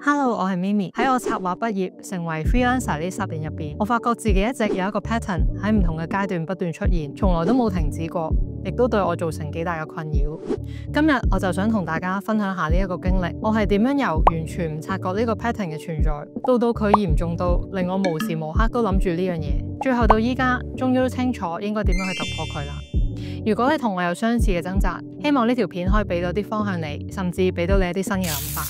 Hello，我係 Mimi。喺我策劃畢業成為 freelancer 呢10年入邊，我發覺自己一直有一個 pattern 喺唔同嘅階段不斷出現，從來都冇停止過，亦都對我造成幾大嘅困擾。今日我就想同大家分享下呢一個經歷，我係點樣由完全唔察覺呢個 pattern 嘅存在，到佢嚴重到令我無時無刻都諗住呢樣嘢，最後到依家終於都清楚應該點樣去突破佢啦。如果你同我有相似嘅掙扎，希望呢條片可以俾到啲方向你，甚至俾到你一啲新嘅諗法。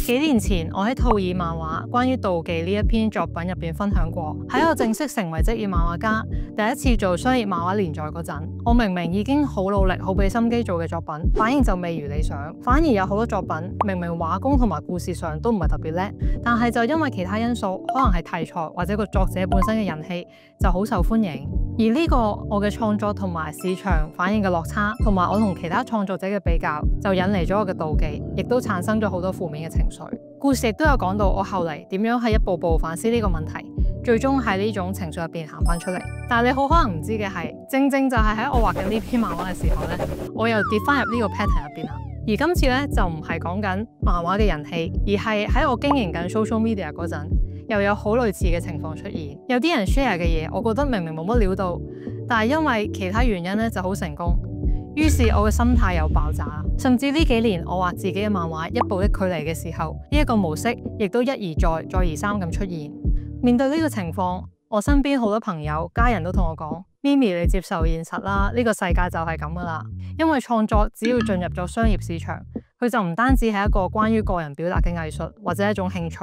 幾年前，我喺兔耳漫畫關於妒忌呢一篇作品入邊分享過，喺我正式成為職業漫畫家，第一次做商業漫畫連載嗰陣，我明明已經好努力、好俾心機做嘅作品，反應就未如理想，反而有好多作品明明畫工同埋故事上都唔係特別叻，但係就因為其他因素，可能係題材或者個作者本身嘅人氣，就好受歡迎。而呢個我嘅創作同埋市場反應嘅落差，同埋我同其他創作者嘅比較，就引嚟咗我嘅妒忌，亦都產生咗好多負面嘅情緒。故事亦都有講到我後嚟點樣係一步步反思呢個問題，最終喺呢種情緒入邊行翻出嚟。但係你好可能唔知嘅係，正正就係喺我畫緊呢篇漫畫嘅時候呢，我又跌翻入呢個 pattern 入邊啦。而今次呢，就唔係講緊漫畫嘅人氣，而係喺我經營緊 social media 嗰陣，又有好類似嘅情況出現。有啲人 share 嘅嘢，我覺得明明冇乜料到，但係因為其他原因呢就好成功。於是我嘅心態又爆炸，甚至呢幾年我畫自己嘅漫畫一步一距離嘅時候，呢一個模式亦都一而再、再而三咁出現。面對呢個情況，我身邊好多朋友、家人都同我講：Mimi，你接受現實啦，呢個世界就係咁噶啦。因為創作只要進入咗商業市場，佢就唔單止係一個關於個人表達嘅藝術或者一種興趣，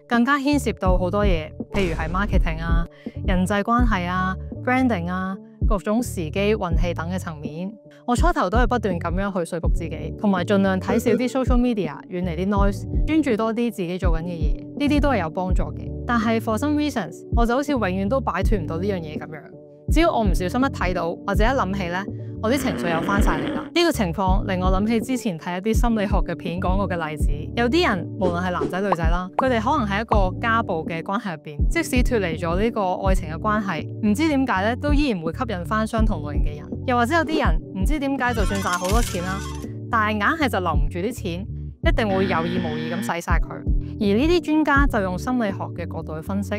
更加牽涉到好多嘢，譬如係 marketing 啊、人際關係啊、branding 啊、各種時機、運氣等嘅層面。我初頭都係不斷咁樣去說服自己，同埋盡量睇少啲 social media， 遠離啲 noise， 專注多啲自己做緊嘅嘢，呢啲都係有幫助嘅。但係 for some reasons， 我就好似永遠都擺脫唔到呢樣嘢咁樣。只要我唔小心一睇到或者一諗起呢，我啲情緒又翻晒嚟啦。呢個情況令我諗起之前睇一啲心理學嘅片講過嘅例子。有啲人無論係男仔女仔啦，佢哋可能喺一個家暴嘅關係入邊，即使脫離咗呢個愛情嘅關係，唔知點解咧，都依然會吸引翻相同類型嘅人。又或者有啲人唔知點解，就算賺好多錢啦，但係硬係就留唔住啲錢，一定會有意無意咁使晒佢。而呢啲專家就用心理學嘅角度去分析，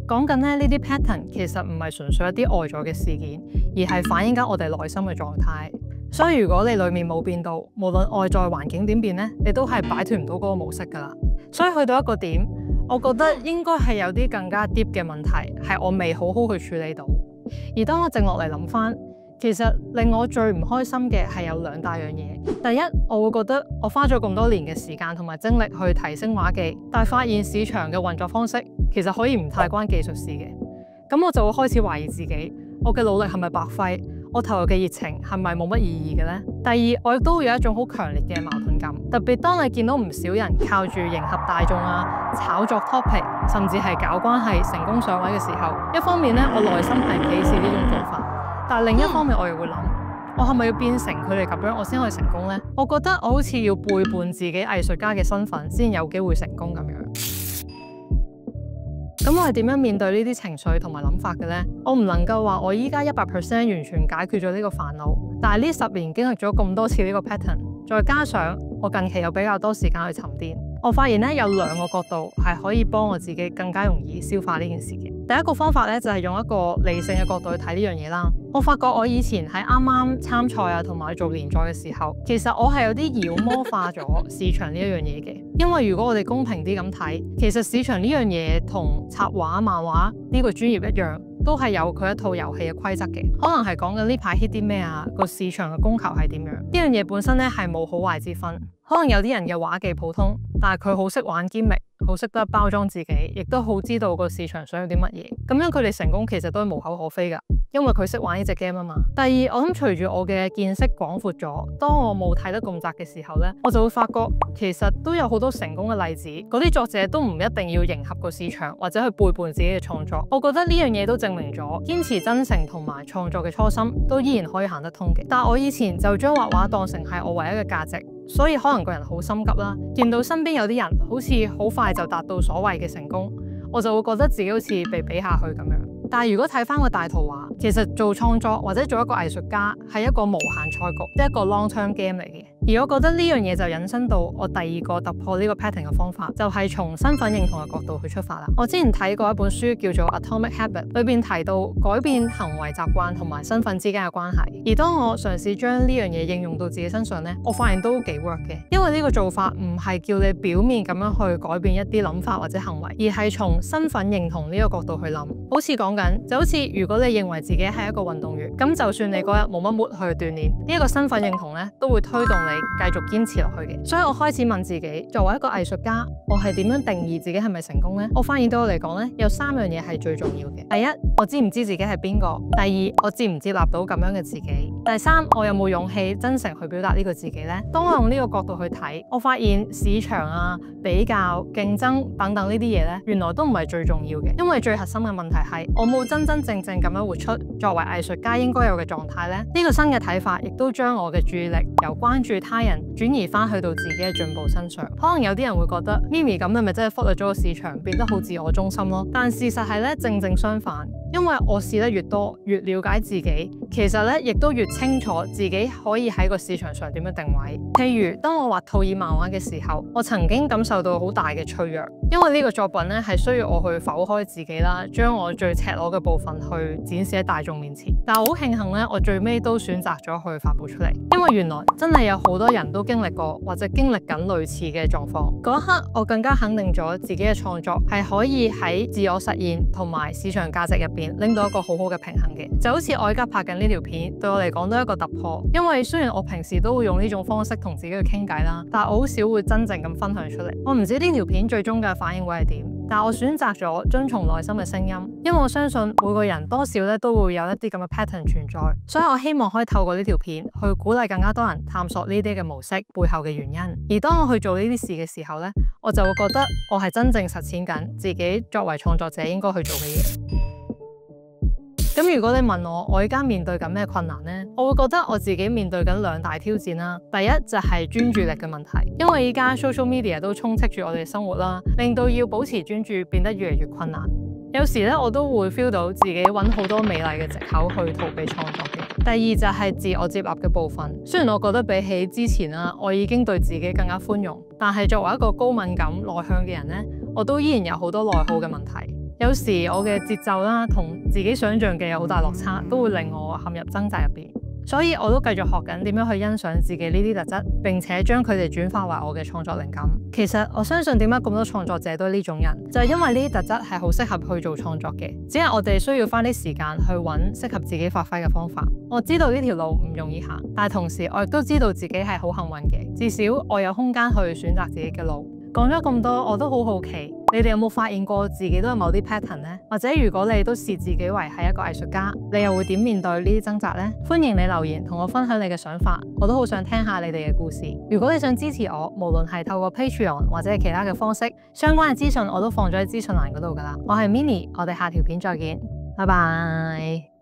講緊呢啲 pattern 其實唔係純粹一啲外在嘅事件，而係反映緊我哋內心嘅狀態。所以如果你裏面冇變到，無論外在環境點變呢，你都係擺脫唔到嗰個模式噶啦。所以去到一個點，我覺得應該係有啲更加 deep 嘅問題，係我未好好去處理到。而當我靜落嚟諗翻，其實令我最唔開心嘅係有兩大樣嘢。第一，我會覺得我花咗咁多年嘅時間同埋精力去提升畫技，但係發現市場嘅運作方式其實可以唔太關技術事嘅。咁我就會開始懷疑自己，我嘅努力係咪白費？我投入嘅熱情係咪冇乜意義嘅呢？第二，我亦都會有一種好強烈嘅矛盾感，特別當你見到唔少人靠住迎合大眾啊、炒作 topic， 甚至係搞關係成功上位嘅時候，一方面呢，我內心係鄙視呢種做法。但另一方面，我又會諗，我係咪要變成佢哋咁樣，我先可以成功呢？我覺得我好似要背叛自己藝術家嘅身份，先有機會成功咁樣。咁我係點樣面對呢啲情緒同埋諗法嘅呢？我唔能夠話我依家100% 完全解決咗呢個煩惱，但係呢10年經歷咗咁多次呢個 pattern， 再加上我近期有比較多時間去沉澱，我發現呢有2個角度係可以幫我自己更加容易消化呢件事嘅。第一個方法呢，就係用一個理性嘅角度去睇呢樣嘢啦。我發覺我以前喺啱啱參賽啊，同埋做連載嘅時候，其實我係有啲妖魔化咗市場呢一樣嘢嘅。因為如果我哋公平啲咁睇，其實市場呢樣嘢同插畫、漫畫呢個專業一樣，都係有佢一套遊戲嘅規則嘅。可能係講緊呢排 hit 啲咩啊，個市場嘅供求係點樣？呢樣嘢本身呢係冇好壞之分。可能有啲人嘅畫技普通，但係佢好識玩 gimmick，好識得包裝自己，亦都好知道個市場想要啲乜嘢。咁樣佢哋成功其實都係無可厚非噶，因為佢識玩呢隻 game 啊嘛。第二，我諗隨住我嘅見識廣闊咗，當我冇睇得咁窄嘅時候呢，我就會發覺其實都有好多成功嘅例子。嗰啲作者都唔一定要迎合個市場，或者去背叛自己嘅創作。我覺得呢樣嘢都證明咗堅持真誠同埋創作嘅初心，都依然可以行得通嘅。但係我以前就將畫畫當成係我唯一嘅價值。所以可能個人好心急啦，見到身邊有啲人好似好快就達到所謂嘅成功，我就會覺得自己好似被比下去咁樣。但係如果睇翻個大圖畫，其實做創作或者做一個藝術家係一個無限賽局，即係一個 long term game 嚟嘅。而我覺得呢樣嘢就引申到我第二個突破呢個 pattern 嘅方法，就係從身份認同嘅角度去出發啦。我之前睇過一本書叫做 Atomic Habit， 裏邊提到改變行為習慣同埋身份之間嘅關係。而當我嘗試將呢樣嘢應用到自己身上呢，我發現都幾 work 嘅。因為呢個做法唔係叫你表面咁樣去改變一啲諗法或者行為，而係從身份認同呢個角度去諗。好似講緊，就好似如果你認為自己係一個運動員，咁就算你嗰日冇乜 mood 去鍛煉，呢一個身份認同呢都會推動你繼續堅持落去嘅。所以我開始問自己，作為一個藝術家，我係點樣定義自己係咪成功呢？我發現對我嚟講呢，有3樣嘢係最重要嘅。第一，我知唔知自己係邊個？第二，我接唔接納到咁樣嘅自己？第三，我有冇勇氣真誠去表達呢個自己呢？當我用呢個角度去睇，我發現市場啊、比較、競爭等等呢啲嘢呢，原來都唔係最重要嘅。因為最核心嘅問題係，我冇真真正正咁樣活出作為藝術家應該有嘅狀態呢。呢個新嘅睇法，亦都將我嘅注意力由關注他人轉移翻去到自己嘅進步身上。可能有啲人會覺得 Mimi 咁，你咪真係忽略咗個市場，變得好自我中心咯。但事實係咧，正正相反。因為我試得越多，越了解自己，其實咧亦都越清楚自己可以喺個市場上點樣定位。譬如當我畫兔耳漫畫嘅時候，我曾經感受到好大嘅脆弱，因為呢個作品咧係需要我去剖開自己啦，將我最赤裸嘅部分去展示喺大眾面前。但係好慶幸咧，我最尾都選擇咗去發佈出嚟，因為原來真係有好多人都經歷過或者經歷緊類似嘅狀況。嗰一刻，我更加肯定咗自己嘅創作係可以喺自我實現同埋市場價值入邊拎到一個好好嘅平衡嘅。就好似我而家拍緊呢條片，對我嚟講都係一個突破。因為雖然我平時都會用呢種方式同自己去傾偈啦，但係我好少會真正咁分享出嚟。我唔知呢條片最終嘅反應會係點，但我選擇咗遵從內心嘅聲音，因為我相信每個人多少咧都會有一啲咁嘅 pattern 存在，所以我希望可以透過呢條片去鼓勵更加多人探索呢啲嘅模式背後嘅原因。而當我去做呢啲事嘅時候咧，我就會覺得我係真正實踐緊自己作為創作者應該去做嘅嘢。咁如果你問我而家面對緊咩困難呢？我會覺得我自己面對緊2大挑戰啦。第一就係專注力嘅問題，因為依家 social media 都充斥住我哋嘅生活啦，令到要保持專注變得越嚟越困難。有時咧我都會 feel 到自己揾好多美麗嘅藉口去逃避創作嘅。第二就係自我接納嘅部分。雖然我覺得比起之前啦，我已經對自己更加寬容，但係作為一個高敏感內向嘅人呢，我都依然有好多內耗嘅問題。有時我嘅節奏啦，同自己想象嘅有好大落差，都會令我陷入掙扎入邊。所以我都繼續學緊點樣去欣賞自己呢啲特質，並且將佢哋轉化為我嘅創作靈感。其實我相信點解咁多創作者都係呢種人，就係因為呢啲特質係好適合去做創作嘅，只係我哋需要花啲時間去揾適合自己發揮嘅方法。我知道呢條路唔容易行，但係同時我亦都知道自己係好幸運嘅，至少我有空間去選擇自己嘅路。講咗咁多，我都好好奇，你哋有冇發現過自己都有某啲 pattern 呢？或者如果你都視自己為係一個藝術家，你又會點面對呢啲掙扎呢？歡迎你留言同我分享你嘅想法，我都好想聽下你哋嘅故事。如果你想支持我，無論係透過 Patreon 或者係其他嘅方式，相關嘅資訊我都放咗喺資訊欄嗰度噶啦。我係 Minnie，我哋下條片再見，拜拜。